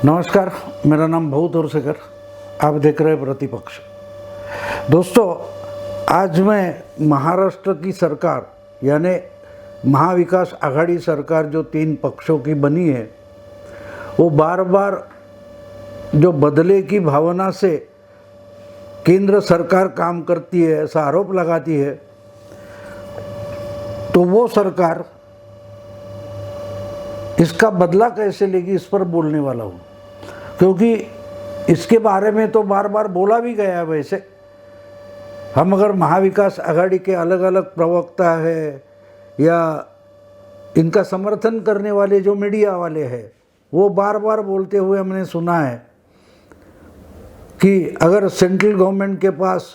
नमस्कार, मेरा नाम भूत तोरसेकर। आप देख रहे हैं प्रतिपक्ष। दोस्तों, आज मैं महाराष्ट्र की सरकार यानी महाविकास आघाड़ी सरकार जो 3 पक्षों की बनी है, वो बार बार जो बदले की भावना से केंद्र सरकार काम करती है ऐसा आरोप लगाती है, तो वो सरकार इसका बदला कैसे लेगी इस पर बोलने वाला हूँ, क्योंकि इसके बारे में तो बार बार बोला भी गया है। वैसे हम अगर महाविकास आघाड़ी के अलग अलग प्रवक्ता है या इनका समर्थन करने वाले जो मीडिया वाले हैं, वो बार बार बोलते हुए हमने सुना है कि अगर सेंट्रल गवर्नमेंट के पास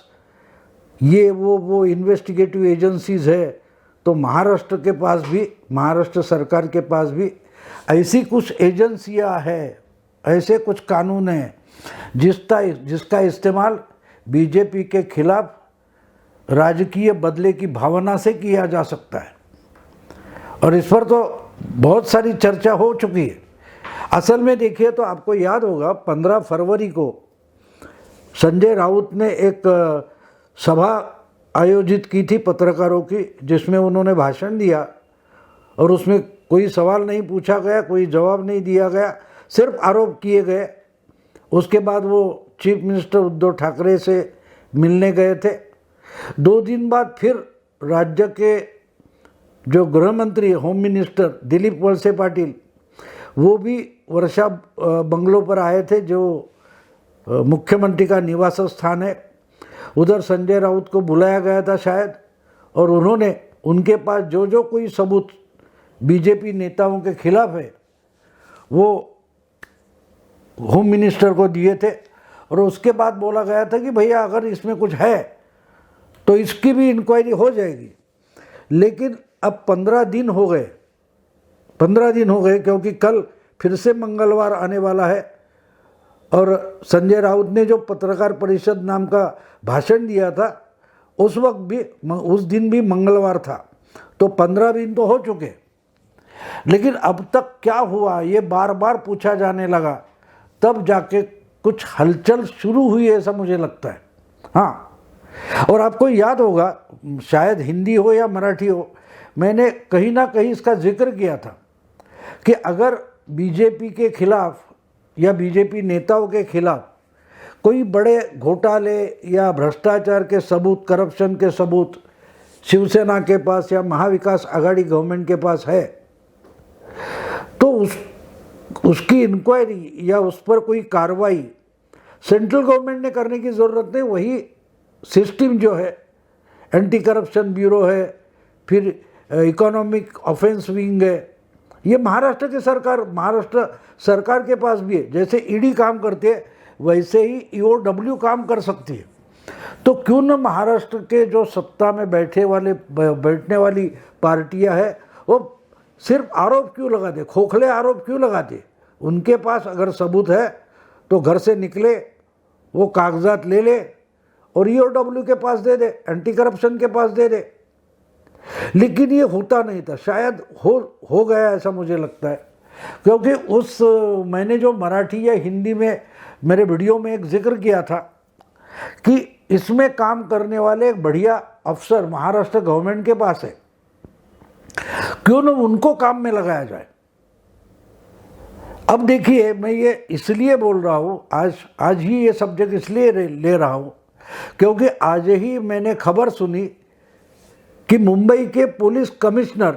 ये वो इन्वेस्टिगेटिव एजेंसीज है, तो महाराष्ट्र के पास भी, महाराष्ट्र सरकार के पास भी ऐसी कुछ एजेंसियां हैं, ऐसे कुछ कानून हैं जिसका इस्तेमाल बीजेपी के खिलाफ राजकीय बदले की भावना से किया जा सकता है। और इस पर तो बहुत सारी चर्चा हो चुकी है। असल में देखिए तो आपको याद होगा 15 फरवरी को संजय राउत ने एक सभा आयोजित की थी पत्रकारों की, जिसमें उन्होंने भाषण दिया और उसमें कोई सवाल नहीं पूछा गया, कोई जवाब नहीं दिया गया, सिर्फ आरोप किए गए। उसके बाद वो चीफ मिनिस्टर उद्धव ठाकरे से मिलने गए थे। 2 दिन बाद फिर राज्य के जो गृह मंत्री, होम मिनिस्टर दिलीप वळसे पाटिल, वो भी वर्षा बंगलो पर आए थे, जो मुख्यमंत्री का निवास स्थान है। उधर संजय राउत को बुलाया गया था शायद, और उन्होंने उनके पास जो कोई सबूत बीजेपी नेताओं के खिलाफ है वो होम मिनिस्टर को दिए थे। और उसके बाद बोला गया था कि भैया अगर इसमें कुछ है तो इसकी भी इंक्वायरी हो जाएगी। लेकिन अब 15 दिन हो गए, 15 दिन हो गए, क्योंकि कल फिर से मंगलवार आने वाला है। और संजय राउत ने जो पत्रकार परिषद नाम का भाषण दिया था, उस वक्त भी, उस दिन भी मंगलवार था, तो 15 दिन तो हो चुके। लेकिन अब तक क्या हुआ ये बार बार पूछा जाने लगा, तब जाके कुछ हलचल शुरू हुई ऐसा मुझे लगता है। हाँ, और आपको याद होगा, शायद हिंदी हो या मराठी हो, मैंने कहीं ना कहीं इसका जिक्र किया था कि अगर बीजेपी के खिलाफ या बीजेपी नेताओं के खिलाफ कोई बड़े घोटाले या भ्रष्टाचार के सबूत, करप्शन के सबूत शिवसेना के पास या महाविकास आघाड़ी गवर्नमेंट के पास है, तो उसकी इंक्वायरी या उस पर कोई कार्रवाई सेंट्रल गवर्नमेंट ने करने की ज़रूरत नहीं। वही सिस्टम जो है, एंटी करप्शन ब्यूरो है, फिर इकोनॉमिक ऑफेंस विंग है, ये महाराष्ट्र सरकार के पास भी है। जैसे ईडी काम करते हैं वैसे ही ईओडब्ल्यू काम कर सकती है। तो क्यों न महाराष्ट्र के जो सत्ता में बैठने वाली पार्टियां हैं, वो सिर्फ आरोप क्यों लगाते, खोखले आरोप क्यों लगाते। उनके पास अगर सबूत है तो घर से निकले, वो कागजात ले ले और ईओडब्ल्यू के पास दे दे, एंटी करप्शन के पास दे दे। लेकिन ये होता नहीं था, शायद हो गया ऐसा मुझे लगता है, क्योंकि मैंने जो मराठी या हिंदी में मेरे वीडियो में एक जिक्र किया था कि इसमें काम करने वाले एक बढ़िया अफसर महाराष्ट्र गवर्नमेंट के पास है, क्यों न उनको काम में लगाया जाए। अब देखिए, मैं ये इसलिए बोल रहा हूँ, आज ही ये सब्जेक्ट इसलिए ले रहा हूँ क्योंकि आज ही मैंने खबर सुनी कि मुंबई के पुलिस कमिश्नर,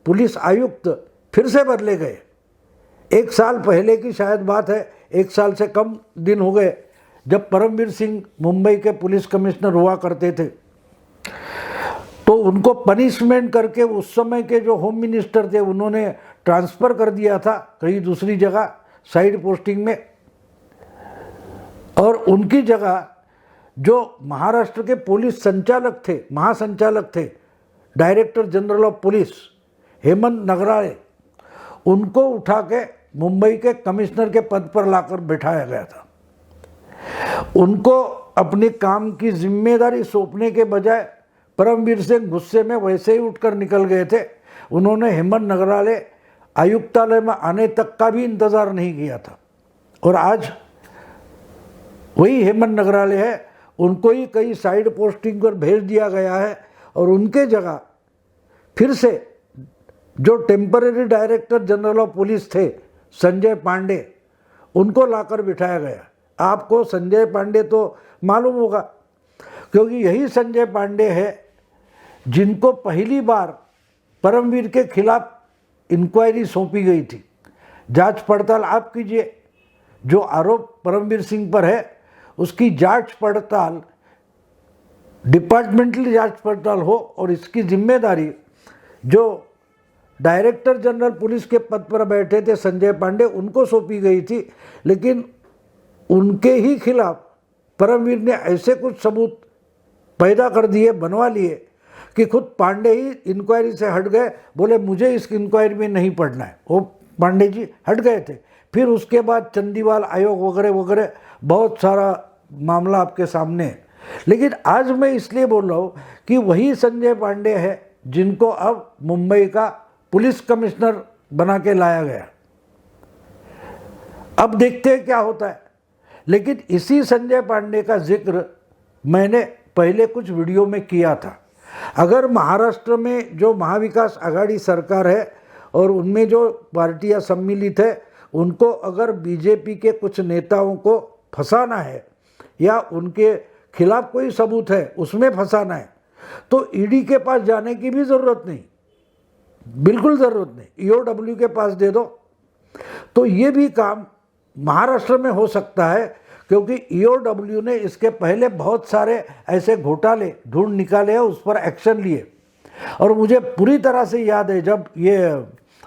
पुलिस आयुक्त फिर से बदले गए। 1 साल पहले की शायद बात है, 1 साल से कम दिन हो गए जब परमवीर सिंह मुंबई के पुलिस कमिश्नर हुआ करते थे। तो उनको पनिशमेंट करके उस समय के जो होम मिनिस्टर थे उन्होंने ट्रांसफ़र कर दिया था कहीं दूसरी जगह साइड पोस्टिंग में, और उनकी जगह जो महाराष्ट्र के पुलिस संचालक थे, महासंचालक थे, director general of police Hemant Nagrale, उनको उठा के मुंबई के कमिश्नर के पद पर लाकर बैठाया गया था। उनको अपने काम की जिम्मेदारी सौंपने के बजाय परमवीर सिंह गुस्से में वैसे ही उठकर निकल गए थे। उन्होंने हेमंत नगराळे आयुक्तालय में आने तक का भी इंतज़ार नहीं किया था और आज वही हेमंत नगराले है, उनको ही कई साइड पोस्टिंग पर भेज दिया गया है और उनके जगह फिर से जो temporary director general of police थे संजय पांडे, उनको लाकर बिठाया गया। आपको संजय पांडे तो मालूम होगा, क्योंकि यही संजय पांडे है जिनको पहली बार परमवीर के खिलाफ इंक्वायरी सौंपी गई थी। जांच पड़ताल आप कीजिए, जो आरोप परमवीर सिंह पर है उसकी जांच पड़ताल, डिपार्टमेंटल जांच पड़ताल हो, और इसकी जिम्मेदारी जो डायरेक्टर जनरल पुलिस के पद पर बैठे थे संजय पांडे, उनको सौंपी गई थी। लेकिन उनके ही खिलाफ परमवीर ने ऐसे कुछ सबूत पैदा कर दिए, बनवा लिए, कि खुद पांडे ही इंक्वायरी से हट गए, बोले मुझे इस इंक्वायरी में नहीं पढ़ना है। वो पांडे जी हट गए थे। फिर उसके बाद चंदीवाल आयोग वगैरह वगैरह बहुत सारा मामला आपके सामने है। लेकिन आज मैं इसलिए बोल रहा हूँ कि वही संजय पांडे है जिनको अब मुंबई का पुलिस कमिश्नर बना के लाया गया। अब देखते हैं क्या होता है। लेकिन इसी संजय पांडे का जिक्र मैंने पहले कुछ वीडियो में किया था। अगर महाराष्ट्र में जो महाविकास आघाड़ी सरकार है और उनमें जो पार्टियां सम्मिलित है, उनको अगर बीजेपी के कुछ नेताओं को फंसाना है या उनके खिलाफ कोई सबूत है उसमें फंसाना है, तो ईडी के पास जाने की भी ज़रूरत नहीं, बिल्कुल ज़रूरत नहीं। ईओडब्ल्यू के पास दे दो। तो ये भी काम महाराष्ट्र में हो सकता है, क्योंकि ईओडब्ल्यू ने इसके पहले बहुत सारे ऐसे घोटाले ढूंढ निकाले हैं, उस पर एक्शन लिए। और मुझे पूरी तरह से याद है जब ये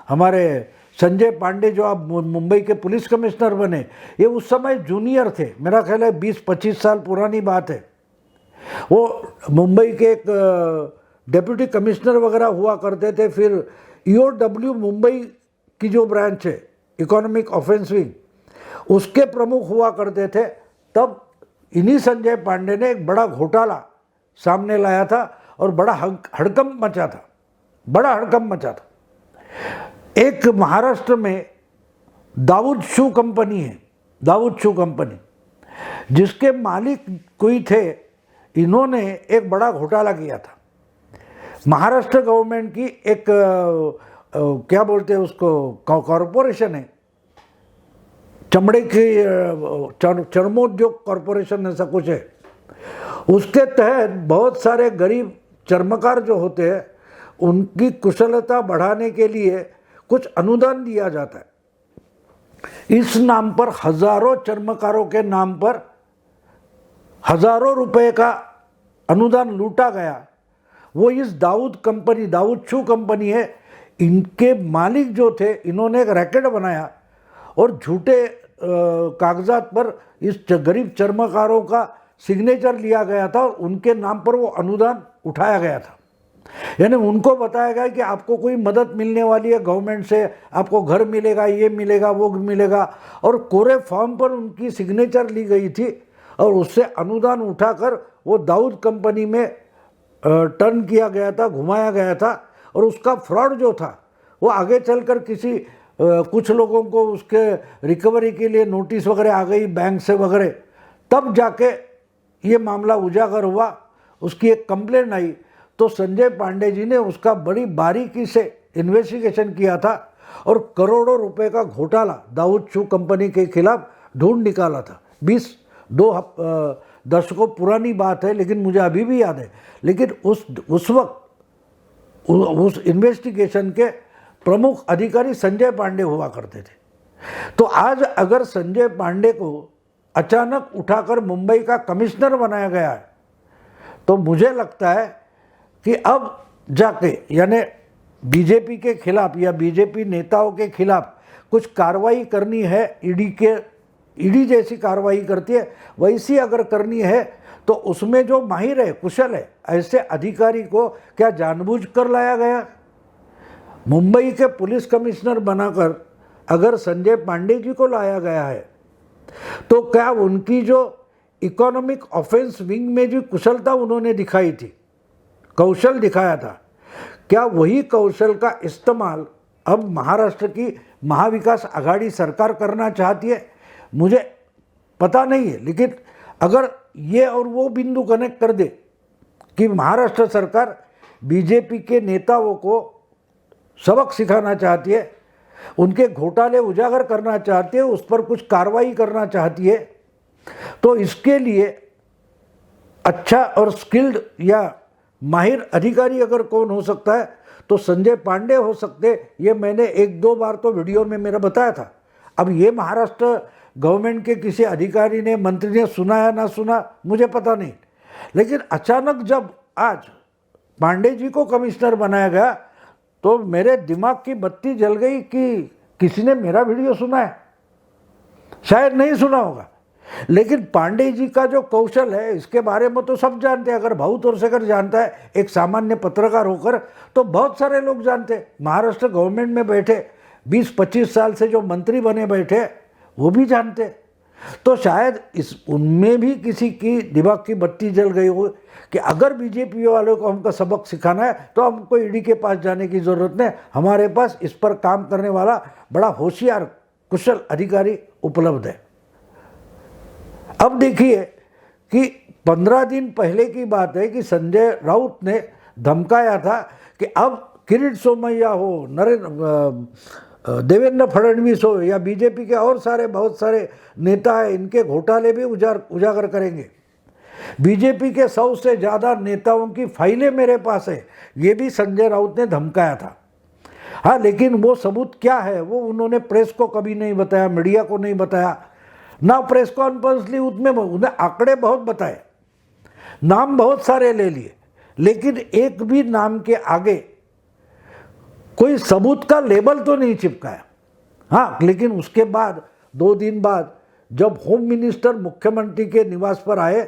हमारे संजय पांडे जो अब मुंबई के पुलिस कमिश्नर बने, ये उस समय जूनियर थे, मेरा ख्याल है 20-25 साल पुरानी बात है। वो मुंबई के एक डिप्टी कमिश्नर वगैरह हुआ करते थे। फिर ईओडब्ल्यू मुंबई की जो ब्रांच है इकोनॉमिक ऑफेंस विंग, उसके प्रमुख हुआ करते थे। तब इन्हीं संजय पांडे ने एक बड़ा घोटाला सामने लाया था और बड़ा हड़कंप मचा था, बड़ा हड़कंप मचा था। एक महाराष्ट्र में दाऊद शू कंपनी है, दाऊद शू कंपनी, जिसके मालिक कोई थे, इन्होंने एक बड़ा घोटाला किया था। महाराष्ट्र गवर्नमेंट की एक क्या बोलते हैं उसको, कॉरपोरेशन है, चमड़े की चर्मोद्योग कॉरपोरेशन ऐसा कुछ है। उसके तहत बहुत सारे गरीब चर्मकार जो होते हैं उनकी कुशलता बढ़ाने के लिए कुछ अनुदान दिया जाता है। इस नाम पर हजारों चर्मकारों के नाम पर हजारों रुपए का अनुदान लूटा गया। वो इस दाऊद कंपनी, दाऊद शू कंपनी है, इनके मालिक जो थे, इन्होंने एक रैकेट बनाया और झूठे कागजात पर इस गरीब चर्मकारों का सिग्नेचर लिया गया था और उनके नाम पर वो अनुदान उठाया गया था। यानी उनको बताया गया कि आपको कोई मदद मिलने वाली है गवर्नमेंट से, आपको घर मिलेगा, ये मिलेगा, वो मिलेगा, और कोरे फॉर्म पर उनकी सिग्नेचर ली गई थी और उससे अनुदान उठाकर वो दाऊद कंपनी में टर्न किया गया था, घुमाया गया था। और उसका फ्रॉड जो था वो आगे चलकर किसी कुछ लोगों को उसके रिकवरी के लिए नोटिस वगैरह आ गई बैंक से वगैरह, तब जाके ये मामला उजागर हुआ, उसकी एक कंप्लेंट आई। तो संजय पांडे जी ने उसका बड़ी बारीकी से इन्वेस्टिगेशन किया था और करोड़ों रुपए का घोटाला दाऊद शू कंपनी के खिलाफ ढूंढ निकाला था। 22 दशकों पुरानी बात है, लेकिन मुझे अभी भी याद है। लेकिन उस वक्त उस इन्वेस्टिगेशन के प्रमुख अधिकारी संजय पांडे हुआ करते थे। तो आज अगर संजय पांडे को अचानक उठाकर मुंबई का कमिश्नर बनाया गया है, तो मुझे लगता है कि अब जाके यानी बीजेपी के खिलाफ या बीजेपी नेताओं के खिलाफ कुछ कार्रवाई करनी है। ईडी जैसी कार्रवाई करती है वैसी अगर करनी है, तो उसमें जो माहिर है, कुशल है, ऐसे अधिकारी को क्या जानबूझकर लाया गया? मुंबई के पुलिस कमिश्नर बनाकर अगर संजय पांडे जी को लाया गया है, तो क्या उनकी जो इकोनॉमिक ऑफेंस विंग में जो कुशलता उन्होंने दिखाई थी, कौशल दिखाया था, क्या वही कौशल का इस्तेमाल अब महाराष्ट्र की महाविकास आघाड़ी सरकार करना चाहती है? मुझे पता नहीं है, लेकिन अगर ये और वो बिंदु कनेक्ट कर दे कि महाराष्ट्र सरकार बीजेपी के नेताओं को सबक सिखाना चाहती है, उनके घोटाले उजागर करना चाहती है, उस पर कुछ कार्रवाई करना चाहती है, तो इसके लिए अच्छा और स्किल्ड या माहिर अधिकारी अगर कौन हो सकता है तो संजय पांडे हो सकते। ये मैंने 1-2 बार तो वीडियो में मेरा बताया था। अब ये महाराष्ट्र गवर्नमेंट के किसी अधिकारी ने, मंत्री ने सुना या ना सुना मुझे पता नहीं, लेकिन अचानक जब आज पांडे जी को कमिश्नर बनाया गया तो मेरे दिमाग की बत्ती जल गई कि किसी ने मेरा वीडियो सुना है। शायद नहीं सुना होगा, लेकिन पांडे जी का जो कौशल है इसके बारे में तो सब जानते हैं। अगर भाऊ तोरसेकर जानता है एक सामान्य पत्रकार होकर, तो बहुत सारे लोग जानते हैं। महाराष्ट्र गवर्नमेंट में बैठे 20-25 साल से जो मंत्री बने बैठे वो भी जानते हैं। तो शायद इस उनमें भी किसी की दिमाग की बत्ती जल गई हो कि अगर बीजेपी वालों को हमको सबक सिखाना है तो हमको ईडी के पास जाने की ज़रूरत नहीं, हमारे पास इस पर काम करने वाला बड़ा होशियार कुशल अधिकारी उपलब्ध है। अब देखिए कि 15 दिन पहले की बात है कि संजय राउत ने धमकाया था कि अब किरीट सोमैया हो, देवेंद्र फडणवीस हो या बीजेपी के और बहुत सारे नेता हैं, इनके घोटाले भी उजागर करेंगे। बीजेपी के 100 से ज़्यादा नेताओं की फाइलें मेरे पास है, ये भी संजय राउत ने धमकाया था। हाँ, लेकिन वो सबूत क्या है वो उन्होंने प्रेस को कभी नहीं बताया, मीडिया को नहीं बताया, ना प्रेस कॉन्फ्रेंस ली। उसमें उन्हें आंकड़े बहुत बताए, नाम बहुत सारे ले लिए, लेकिन एक भी नाम के आगे कोई सबूत का लेबल तो नहीं चिपकाया। हाँ, लेकिन उसके बाद 2 दिन बाद जब होम मिनिस्टर मुख्यमंत्री के निवास पर आए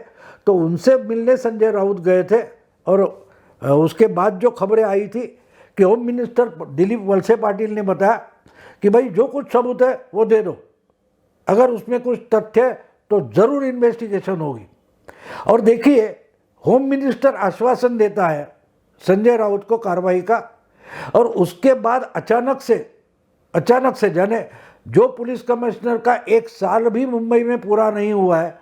तो उनसे मिलने संजय राउत गए थे, और उसके बाद जो खबरें आई थी कि होम मिनिस्टर दिलीप वलसे पाटिल ने बताया कि भाई जो कुछ सबूत है वो दे दो, अगर उसमें कुछ तथ्य है तो ज़रूर इन्वेस्टिगेशन होगी। और देखिए, होम मिनिस्टर आश्वासन देता है संजय राउत को कार्रवाई का, और उसके बाद अचानक से जाने जो पुलिस कमिश्नर का 1 साल भी मुंबई में पूरा नहीं हुआ है,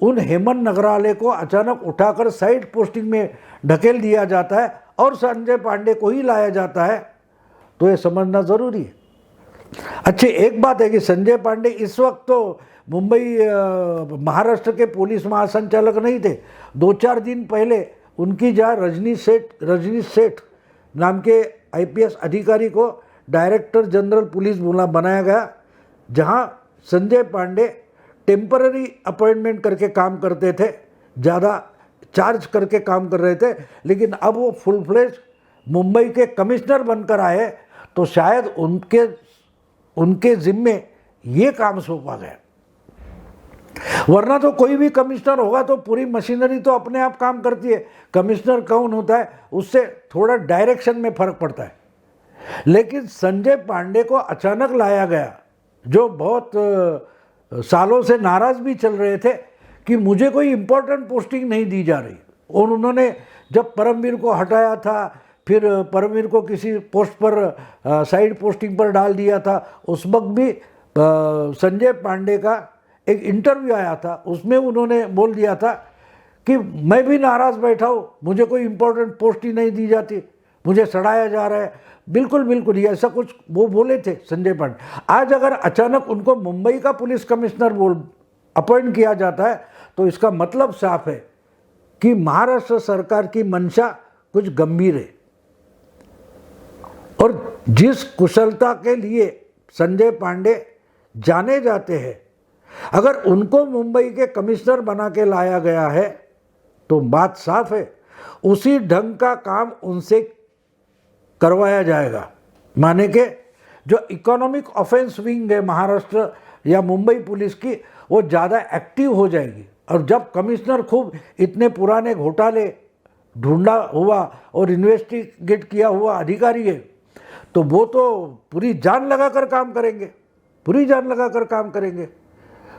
उन हेमंत नगराले को अचानक उठाकर साइड पोस्टिंग में ढकेल दिया जाता है और संजय पांडे को ही लाया जाता है। तो ये समझना ज़रूरी है। अच्छी एक बात है कि संजय पांडे इस वक्त तो मुंबई महाराष्ट्र के पुलिस महासंचालक नहीं थे। 2-4 दिन पहले उनकी जहाँ रजनीश सेठ नाम के IPS अधिकारी को डायरेक्टर जनरल पुलिस बनाया गया, जहाँ संजय पांडे टेम्पररी अपॉइंटमेंट करके काम करते थे, ज़्यादा चार्ज करके काम कर रहे थे, लेकिन अब वो फुल फ्लेज मुंबई के कमिश्नर बनकर आए तो शायद उनके जिम्मे ये काम सौंपा गया। वरना तो कोई भी कमिश्नर होगा तो पूरी मशीनरी तो अपने आप काम करती है। कमिश्नर कौन होता है उससे थोड़ा डायरेक्शन में फर्क पड़ता है, लेकिन संजय पांडे को अचानक लाया गया, जो बहुत सालों से नाराज भी चल रहे थे कि मुझे कोई इम्पोर्टेंट पोस्टिंग नहीं दी जा रही। और उन्होंने जब परमवीर को हटाया था, फिर परमवीर को किसी पोस्ट पर साइड पोस्टिंग पर डाल दिया था, उस वक्त भी संजय पांडे का एक इंटरव्यू आया था, उसमें उन्होंने बोल दिया था कि मैं भी नाराज़ बैठा हूँ, मुझे कोई इम्पोर्टेंट पोस्ट ही नहीं दी जाती, मुझे सड़ाया जा रहा है। बिल्कुल ये ऐसा कुछ वो बोले थे संजय पांडे। आज अगर अचानक उनको मुंबई का पुलिस कमिश्नर अपॉइंट किया जाता है तो इसका मतलब साफ है कि महाराष्ट्र सरकार की मंशा कुछ गंभीर है। और जिस कुशलता के लिए संजय पांडे जाने जाते हैं, अगर उनको मुंबई के कमिश्नर बना के लाया गया है तो बात साफ है उसी ढंग का काम उनसे करवाया जाएगा। माने के जो इकोनॉमिक ऑफेंस विंग है महाराष्ट्र या मुंबई पुलिस की, वो ज़्यादा एक्टिव हो जाएगी। और जब कमिश्नर खूब इतने पुराने घोटाले ढूंढा हुआ और इन्वेस्टिगेट किया हुआ अधिकारी है, तो वो तो पूरी जान लगा कर काम करेंगे,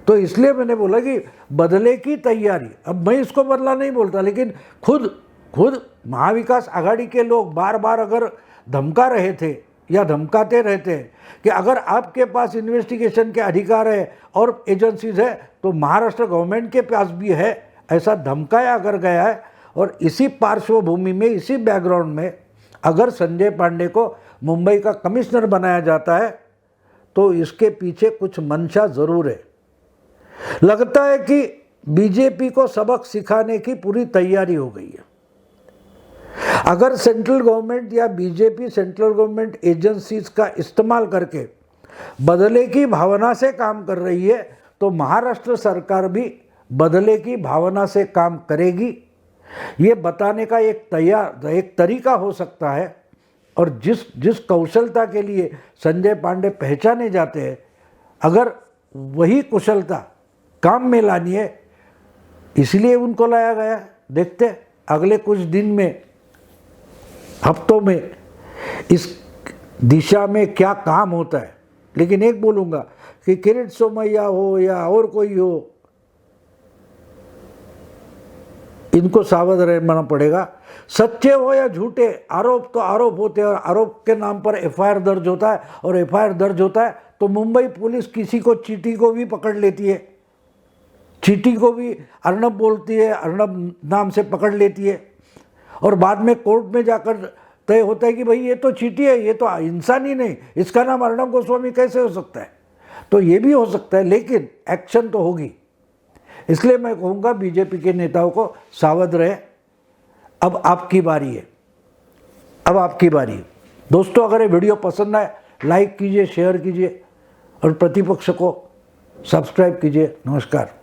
तो इसलिए मैंने बोला कि बदले की तैयारी। अब मैं इसको बदला नहीं बोलता, लेकिन खुद महाविकास आघाड़ी के लोग बार बार अगर धमका रहे थे या धमकाते रहते हैं कि अगर आपके पास इन्वेस्टिगेशन के अधिकार है और एजेंसीज है तो महाराष्ट्र गवर्नमेंट के पास भी है, ऐसा धमकाया अगर गया है। और इसी पार्श्वभूमि में, इसी बैकग्राउंड में अगर संजय पांडे को मुंबई का कमिश्नर बनाया जाता है तो इसके पीछे कुछ मंशा ज़रूर है। लगता है कि बीजेपी को सबक सिखाने की पूरी तैयारी हो गई है। अगर सेंट्रल गवर्नमेंट या बीजेपी सेंट्रल गवर्नमेंट एजेंसीज का इस्तेमाल करके बदले की भावना से काम कर रही है तो महाराष्ट्र सरकार भी बदले की भावना से काम करेगी, ये बताने का एक तरीका हो सकता है। और जिस कौशलता के लिए संजय पांडे पहचाने जाते हैं, अगर वही कुशलता काम में लानी है, इसलिए उनको लाया गया। देखते हैं अगले कुछ दिन में, हफ्तों में इस दिशा में क्या काम होता है। लेकिन एक बोलूँगा कि किरीट सोमैया हो या और कोई हो, इनको सावध रहना पड़ेगा। सच्चे हो या झूठे, आरोप तो आरोप होते हैं और आरोप के नाम पर एफआईआर दर्ज होता है, और एफआईआर दर्ज होता है तो मुंबई पुलिस किसी को चीटी को भी पकड़ लेती है, चीटी को भी अर्नब बोलती है, अर्नब नाम से पकड़ लेती है, और बाद में कोर्ट में जाकर तय होता है कि भाई ये तो चीटी है, ये तो इंसान ही नहीं, इसका नाम अर्नब गोस्वामी कैसे हो सकता है। तो ये भी हो सकता है, लेकिन एक्शन तो होगी। इसलिए मैं कहूँगा बीजेपी के नेताओं को सावध रहे। अब आपकी बारी है, अब आपकी बारी है। दोस्तों, अगर ये वीडियो पसंद आए लाइक कीजिए, शेयर कीजिए और प्रतिपक्ष को सब्सक्राइब कीजिए। नमस्कार।